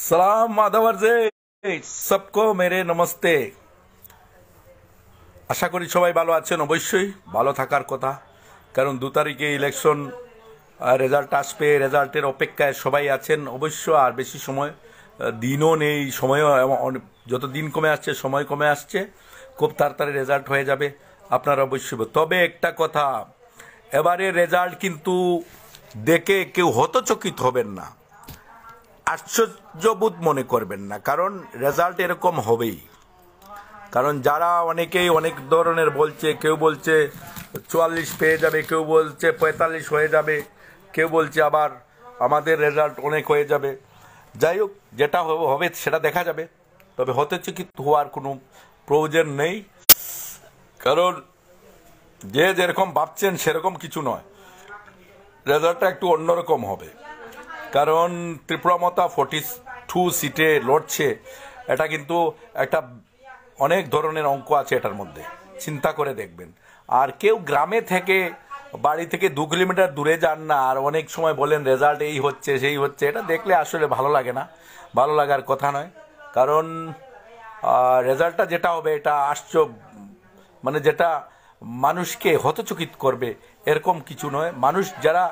সালাম আদাওয়ারজে সবকো মেরে নমস্তে। আশা করি সবাই ভালো আছেন। অবশ্যই ভালো থাকার কথা, কারণ 2 তারিখে ইলেকশন রেজাল্ট আসবে। রেজাল্টের অপেক্ষায় সবাই আছেন অবশ্য। আর বেশি সময় দিনও নেই, সময়ও যত দিন কমে আসছে সময় কমে আসছে, খুব তাড়াতাড়ি রেজাল্ট হয়ে যাবে। আপনারা অবশ্যই, তবে একটা কথা, এবারে রেজাল্ট কিন্তু দেখে কেউ হতচকিত হবেন না, আশ্চর্যবোধ মনে করবেন না, কারণ রেজাল্ট এরকম হবেই। কারণ যারা অনেকেই অনেক ধরনের বলছে, কেউ বলছে 44 পেয়ে যাবে, কেউ বলছে 45 হয়ে যাবে, কেউ বলছে আবার আমাদের রেজাল্ট অনেক হয়ে যাবে। যাই হোক, যেটা হবে সেটা দেখা যাবে। তবে হতচকিত হওয়ার কোনো প্রয়োজন নেই, কারণ যে যেরকম ভাবছেন সেরকম কিছু নয়। রেজাল্টটা একটু অন্যরকম হবে, কারণ ত্রিপুরা মতা 42 সিটে লড়ছে। এটা কিন্তু একটা অনেক ধরনের অঙ্ক আছে এটার মধ্যে, চিন্তা করে দেখবেন। আর কেউ গ্রামে থেকে, বাড়ি থেকে 2 কিলোমিটার দূরে যান না, আর অনেক সময় বলেন রেজাল্ট এই হচ্ছে সেই হচ্ছে, এটা দেখলে আসলে ভালো লাগে না, ভালো লাগার কথা নয়। কারণ রেজাল্টটা যেটা হবে এটা মানে যেটা মানুষকে হতচকিত করবে এরকম কিছু নয়। মানুষ যারা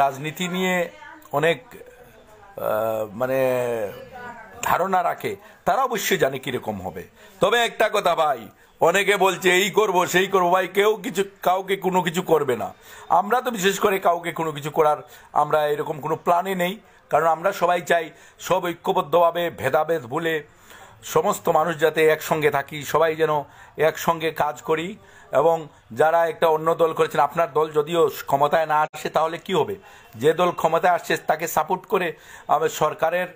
রাজনীতি নিয়ে অনেক মানে ধারণা রাখে, তারা অবশ্যই জানে কিরকম হবে। তবে একটা কথা ভাই, অনেকে বলছে এই করব সেই করব, ভাই কেউ কাউকে কোনো কিছু করবে না। আমরা তো বিশেষ করে কাউকে কোনো কিছু করার আমরা এরকম কোনো প্ল্যানে নেই, কারণ আমরা সবাই চাই সব ঐক্যবদ্ধভাবে, ভেদাভেদ ভুলে সমস্ত মানুষ যাতে একসঙ্গে থাকি, সবাই যেন একসঙ্গে কাজ করি। এবং যারা একটা অন্য দল করেছেন, আপনার দল যদিও ক্ষমতায় না আসে তাহলে কি হবে, যে দল ক্ষমতায় আসছে তাকে সাপোর্ট করে সরকারের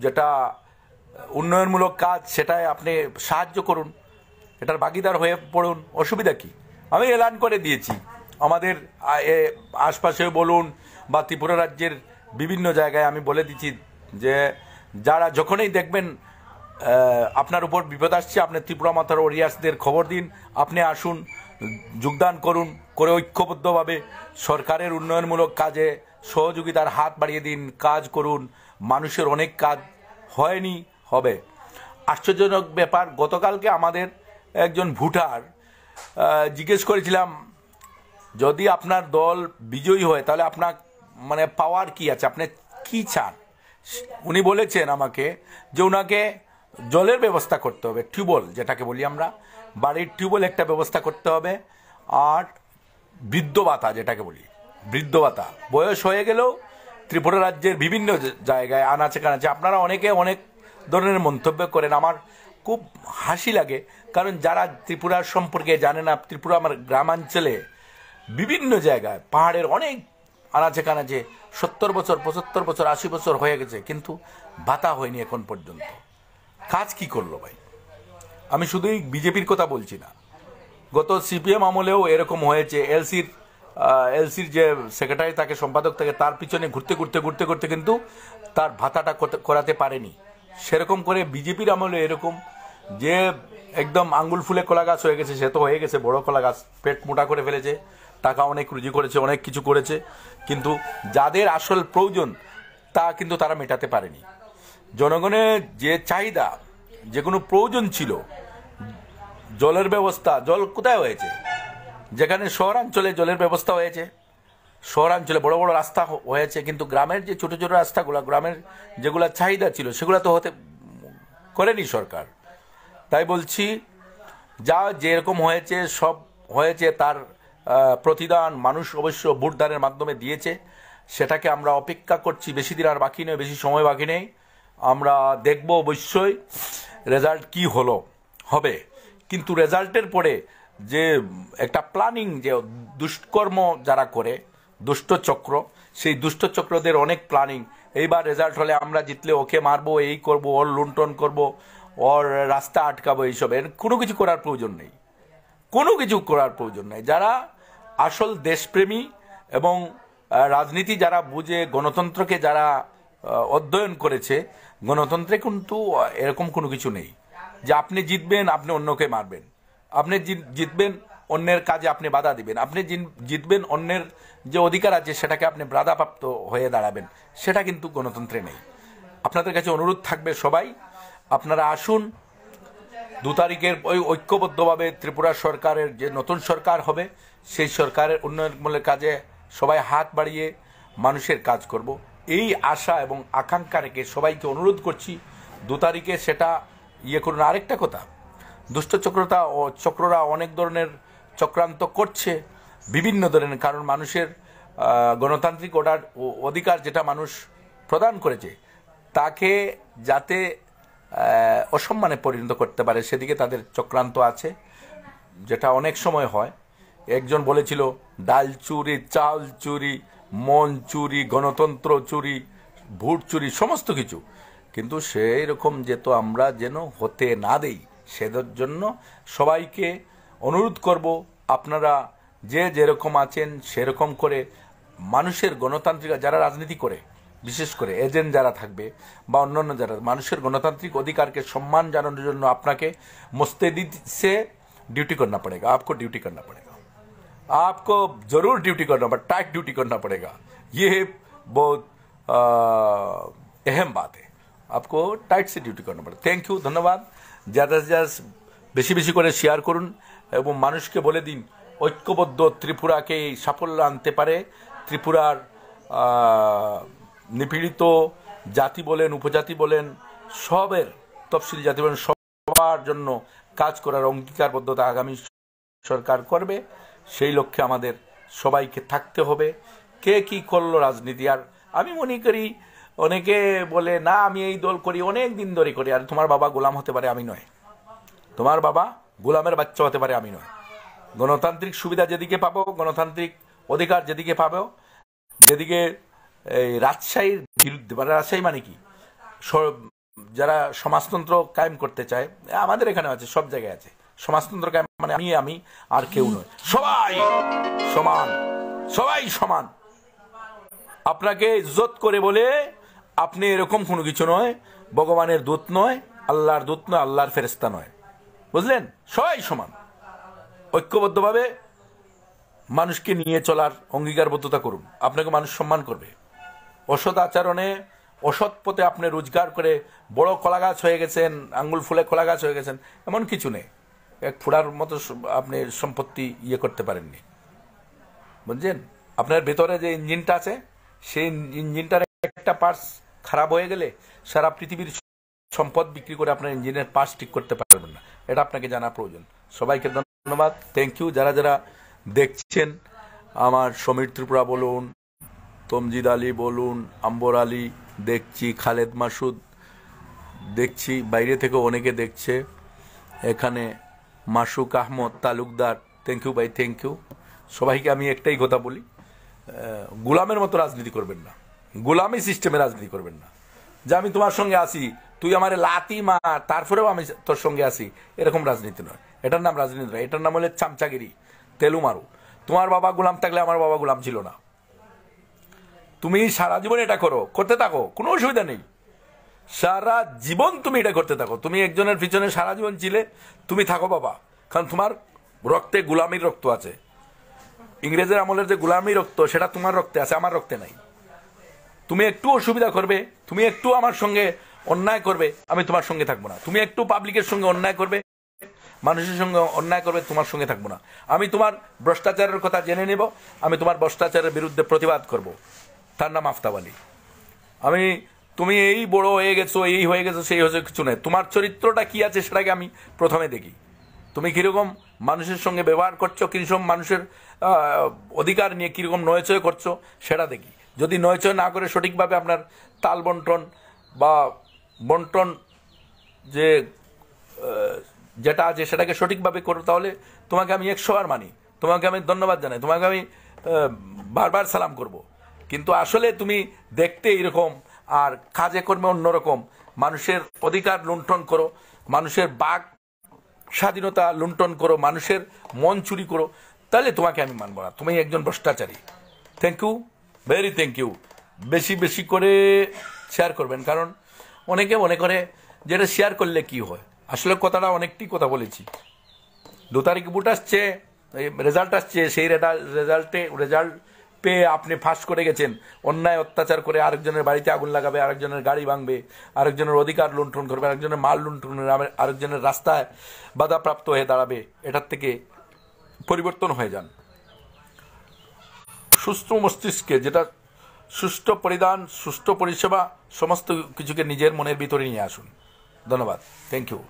যেটা উন্নয়নমূলক কাজ সেটায় আপনি সাহায্য করুন, এটার ভাগিদার হয়ে পড়ুন, অসুবিধা কি। আমি এলান করে দিয়েছি, আমাদের আশপাশে বলুন বা ত্রিপুরা রাজ্যের বিভিন্ন জায়গায় আমি বলে দিচ্ছি যে যারা যখনই দেখবেন আপনার উপর বিপদ আসছে, আপনি ত্রিপুরা মাতার ওরিয়াসদের খবর দিন, আপনি আসুন, যোগদান করুন, করে ঐক্যবদ্ধভাবে সরকারের উন্নয়নমূলক কাজে সহযোগিতার হাত বাড়িয়ে দিন, কাজ করুন। মানুষের অনেক কাজ হয়নি, হবে। আশ্চর্যজনক ব্যাপার, গতকালকে আমাদের একজন ভোটার জিজ্ঞেস করেছিলাম, যদি আপনার দল বিজয়ী হয় তাহলে আপনার মানে পাওয়ার কি আছে, আপনি কি চান। উনি বলেছেন আমাকে যে ওনাকে জলের ব্যবস্থা করতে হবে, টিউবওয়েল যেটাকে বলি আমরা, বাড়ির টিউবওয়েল একটা ব্যবস্থা করতে হবে। আর বৃদ্ধ ভাতা যেটাকে বলি, বৃদ্ধ ভাতা, বয়স হয়ে গেলেও ত্রিপুরা রাজ্যের বিভিন্ন জায়গায় আনাচে কানাচে আপনারা অনেকে অনেক ধরনের মন্তব্য করেন, আমার খুব হাসি লাগে। কারণ যারা ত্রিপুরার সম্পর্কে জানে না, ত্রিপুরা আমার গ্রামাঞ্চলে বিভিন্ন জায়গায় পাহাড়ের অনেক আনাচে কানাচে 70 বছর 75 বছর 80 বছর হয়ে গেছে, কিন্তু ভাতা হয়নি এখন পর্যন্ত। কাজ কি করলো ভাই? আমি শুধুই বিজেপির কথা বলছি না, গত সিপিএম আমলেও এরকম হয়েছে। এলসির যে সেক্রেটারি থাকে, সম্পাদক থাকে, তার পিছনে ঘুরতে ঘুরতে ঘুরতে ঘুরতে কিন্তু তার ভাতাটা করাতে পারেনি। সেরকম করে বিজেপির আমলে এরকম যে একদম আঙ্গুল ফুলে কলা গাছ হয়ে গেছে, সে তো হয়ে গেছে বড় কলা গাছ, পেট মোটা করে ফেলেছে, টাকা অনেক রুজি করেছে, অনেক কিছু করেছে, কিন্তু যাদের আসল প্রয়োজন তা কিন্তু তারা মেটাতে পারেনি। জনগণের যে চাহিদা, যে কোনো প্রয়োজন ছিল, জলের ব্যবস্থা, জল কোথায় হয়েছে? যেখানে শহরাঞ্চলে জলের ব্যবস্থা হয়েছে, শহরাঞ্চলে বড় বড় রাস্তা হয়েছে, কিন্তু গ্রামের যে ছোট ছোট রাস্তাগুলো, গ্রামের যেগুলো চাহিদা ছিল সেগুলো তো করেনি সরকার। তাই বলছি, যা যেরকম হয়েছে সব হয়েছে, তার প্রতিদান মানুষ অবশ্য ভোটদানের মাধ্যমে দিয়েছে। সেটাকে আমরা অপেক্ষা করছি, বেশি দিন আর বাকি নেই, বেশি সময় বাকি নেই। আমরা দেখব অবশ্যই রেজাল্ট কি হবে। কিন্তু রেজাল্টের পরে যে একটা প্ল্যানিং, যে দুষ্কর্ম যারা করে, দুষ্টচক্র, সেই দুষ্টচক্রদের অনেক প্ল্যানিং। এইবার রেজাল্ট হলে আমরা জিতলে ওকে মারবো, এই করব, ওর লুণ্ঠন করব, ওর রাস্তা আটকাবো, এইসব এর কোনো কিছু করার প্রয়োজন নেই, কোনো কিছু করার প্রয়োজন নেই। যারা আসল দেশপ্রেমী এবং রাজনীতি যারা বুঝে, গণতন্ত্রকে যারা অধ্যয়ন করেছে, গণতন্ত্রে কিন্তু এরকম কোনো কিছু নেই যে আপনি জিতবেন আপনি অন্যকে মারবেন, আপনি জিতবেন অন্যের কাজে আপনি বাধা দিবেন, আপনি জিতবেন অন্যের যে অধিকার আছে সেটাকে আপনি বাধাপ্রাপ্ত হয়ে দাঁড়াবেন, সেটা কিন্তু গণতন্ত্রে নেই। আপনাদের কাছে অনুরোধ থাকবে সবাই আপনারা আসুন 2 তারিখের ওই ঐক্যবদ্ধভাবে ত্রিপুরা সরকারের যে নতুন সরকার হবে সেই সরকারের উন্নয়নমূলক কাজে সবাই হাত বাড়িয়ে মানুষের কাজ করব এই আশা এবং আকাঙ্ক্ষা রেখে সবাইকে অনুরোধ করছি 2 তারিখে সেটা করুন। আরেকটা কথা, দুষ্ট চক্ররা অনেক ধরনের চক্রান্ত করছে বিভিন্ন ধরনের, কারণ মানুষের গণতান্ত্রিক অধিকার যেটা মানুষ প্রদান করেছে তাকে যাতে অসম্মানে পরিণত করতে পারে সেদিকে তাদের চক্রান্ত আছে, যেটা অনেক সময় হয়। একজন বলেছিল ডাল চুরি, চাল চুরি, মন চুরি, গণতন্ত্র চুরি, ভোট চুরি, সমস্ত কিছু, কিন্তু সেই রকম যেহেতু আমরা যেন হতে না দেই সেদের জন্য সবাইকে অনুরোধ করব আপনারা যে যেরকম আছেন সেরকম করে মানুষের গণতান্ত্রিক যারা রাজনীতি করে, বিশেষ করে এজেন্ট যারা থাকবে বা অন্যান্য যারা মানুষের গণতান্ত্রিক অধিকারকে সম্মান জানানোর জন্য আপনাকে मुस्तैदी से ड्यूटी करना पड़ेगा, आपको ड्यूटी करना पड़ेगा, आपको जरूर ड्यूटी करना पड़ेगा, टाइट ड्यूटी करना पड़ेगा। ये बहुत अहम बात है, आपको टाइट से ड्यूटी करना पड़ेगा। थैंक यू, धन्यवाद। ज़्यादा से ज़्यादा বেশি বেশি করে শেয়ার করুন এবং মানুষকে বলে দিন ঐক্যবদ্ধ ত্রিপুরাকে সাফল্য আনতে পারে। ত্রিপুরার নিপীড়িত জাতি বলেন, উপজাতি বলেন, সবের তফসিল জাতি বলেন, সবার জন্য কাজ করার অঙ্গীকারবদ্ধতা আগামী সরকার করবে। সেই লক্ষ্যে আমাদের সবাইকে থাকতে হবে। কে কি করলো রাজনীতি, আর আমি মনে করি অনেকে বলে না আমি এই দল করি, অনেক দিন ধরে করি। আর তোমার বাবা গোলাম হতে পারে, আমি নয়। তোমার বাবা গোলামের বাচ্চা হতে পারে, আমি নয়। গণতান্ত্রিক সুবিধা যেদিকে পাবো, গণতান্ত্রিক অধিকার যেদিকে পাবো, যেদিকে এই রাজশাহীর বিরুদ্ধে, মানে রাজশাহী মানে কি, যারা সমাজতন্ত্র কায়েম করতে চায়, আমাদের এখানে আছে, সব জায়গায় আছে সমাজতন্ত্র কায়েম, মানে আমি আর কেউ নয়, সবাই সমান, সবাই সমান। আপনাকে ইজ্জত করে বলে আপনি এরকম কোনো কিছু নয়, ভগবানের দূত নয়, আল্লাহর দূত নয়, আল্লাহর ফেরেশতা নয়, বুঝলেন? সবাই সমান। ঐক্যবদ্ধভাবে মানুষকে নিয়ে চলার অঙ্গীকারবদ্ধতা করুন, আপনাকে মানুষ সম্মান করবে। অসৎ আচরণে, অসৎ পথে আপনি রোজগার করে বড় কলা গাছ হয়ে গেছেন, আঙ্গুল ফুলে কলা গাছ হয়ে গেছেন, এমন কিছু নেই। এক ফুড়ার মতো আপনি সম্পত্তি করতে পারেননি, বুঝছেন? আপনার ভেতরে যে ইঞ্জিনটা আছে, সেই ইঞ্জিনটার একটা পার্টস খারাপ হয়ে গেলে সারা পৃথিবীর সম্পদ বিক্রি করে আপনার ইঞ্জিনের পার্টস ঠিক করতে পারবেন না। এটা আপনাকে জানা প্রয়োজন। সবাইকে ধন্যবাদ, থ্যাংক ইউ। যারা যারা দেখছেন, আমার সমীর ত্রিপুরা বলুন, তমজিদ আলী বলুন, আম্বর আলী দেখছি, খালেদ মাসুদ দেখছি, বাইরে থেকে অনেকে দেখছে, এখানে মাসুক আহমদ তালুকদার, থ্যাংক ইউ ভাই, থ্যাংক ইউ। সবাইকে আমি একটাই কথা বলি, গোলামের মতো রাজনীতি করবেন না, গোলামি সিস্টেমে রাজনীতি করবেন না, যে আমি তোমার সঙ্গে আসি, তুই আমার লাতি মার, তারপরেও আমি তোর সঙ্গে আসি, এরকম রাজনীতি নয়। এটার নাম রাজনীতি নয়, এটার নাম হলে চামচাগিরি, তেলু মারু। তোমার বাবা গোলাম থাকলে আমার বাবা গোলাম ছিল না। তুমি সারা জীবন এটা করতে থাকো, কোনো অসুবিধা নেই, সারা জীবন তুমি এটা করতে থাকো। তুমি একজনের পিছনে সারা জীবন ছিলে, তুমি থাকো বাবা, কারণ তোমার রক্তে গোলামির রক্ত আছে। ইংরেজের আমলের যে গোলামির রক্ত, সেটা তোমার রক্তে আছে, আমার রক্তে নাই। তুমি একটু অসুবিধা করবে, তুমি একটু আমার সঙ্গে অন্যায় করবে, আমি তোমার সঙ্গে থাকবো না। তুমি একটু পাবলিকের সঙ্গে অন্যায় করবে, মানুষের সঙ্গে অন্যায় করবে, তোমার সঙ্গে থাকবো না। আমি তোমার ভ্রষ্টাচারের কথা জেনে নেব, আমি তোমার ভ্রষ্টাচারের বিরুদ্ধে প্রতিবাদ করব, তার নাম আফতাব আলী। তুমি এই বড় হয়ে গেছো, এই হয়ে গেছো, সেই হয়েছে, কিছু নেই। তোমার চরিত্রটা কি আছে সেটাকে আমি প্রথমে দেখি। তুমি কিরকম মানুষের সঙ্গে ব্যবহার করছো, কিরকম মানুষের অধিকার নিয়ে কিরকম নয়চয় করছো, সেটা দেখি। যদি নয়চয় না করে সঠিকভাবে আপনার তাল বন্টন বা বন্টন যেটা আছে সেটাকে সঠিকভাবে করো, তাহলে তোমাকে আমি 100 বার মানি, তোমাকে আমি ধন্যবাদ জানাই, তোমাকে আমি বারবার সালাম করব। কিন্তু আসলে তুমি দেখতে এরকম আর কাজে কর্মে অন্যরকম, মানুষের অধিকার লুণ্ঠন করো, মানুষের বাক স্বাধীনতা লুণ্ঠন করো, মানুষের মন চুরি করো, তাহলে তোমাকে আমি মানব না। তুমি একজন ভ্রষ্টাচারী। Thank you, very thank you. বেশি বেশি করে শেয়ার করবেন, কারণ অনেকে মনে করে যেটা শেয়ার করলে কি হয়। আসলে কথাটা অনেকটি কথা বলেছি। 2 তারিখ ভোট আসছে, রেজাল্ট আসছে, সেই রেজাল্ট পেয়ে আপনি ফাঁস করে গেছেন, অন্যায় অত্যাচার করে আরেকজনের বাড়িতে আগুন লাগাবে, আরেকজনের গাড়ি ভাঙবে, আরেকজনের অধিকার লুণ্ঠন করবে, আরেকজনের মাল লুণ্ঠন করবে, আরেকজনের রাস্তায় বাধাপ্রাপ্ত হয়ে দাঁড়াবে, এটার থেকে পরিবর্তন হয়ে যান। সুস্থ মস্তিষ্কে, যেটা সুষ্ঠু পরিধান, সুষ্ঠু পরিষেবা, সমস্ত কিছুকে নিজের মনের ভিতরে নিয়ে আসুন। ধন্যবাদ, থ্যাংক ইউ।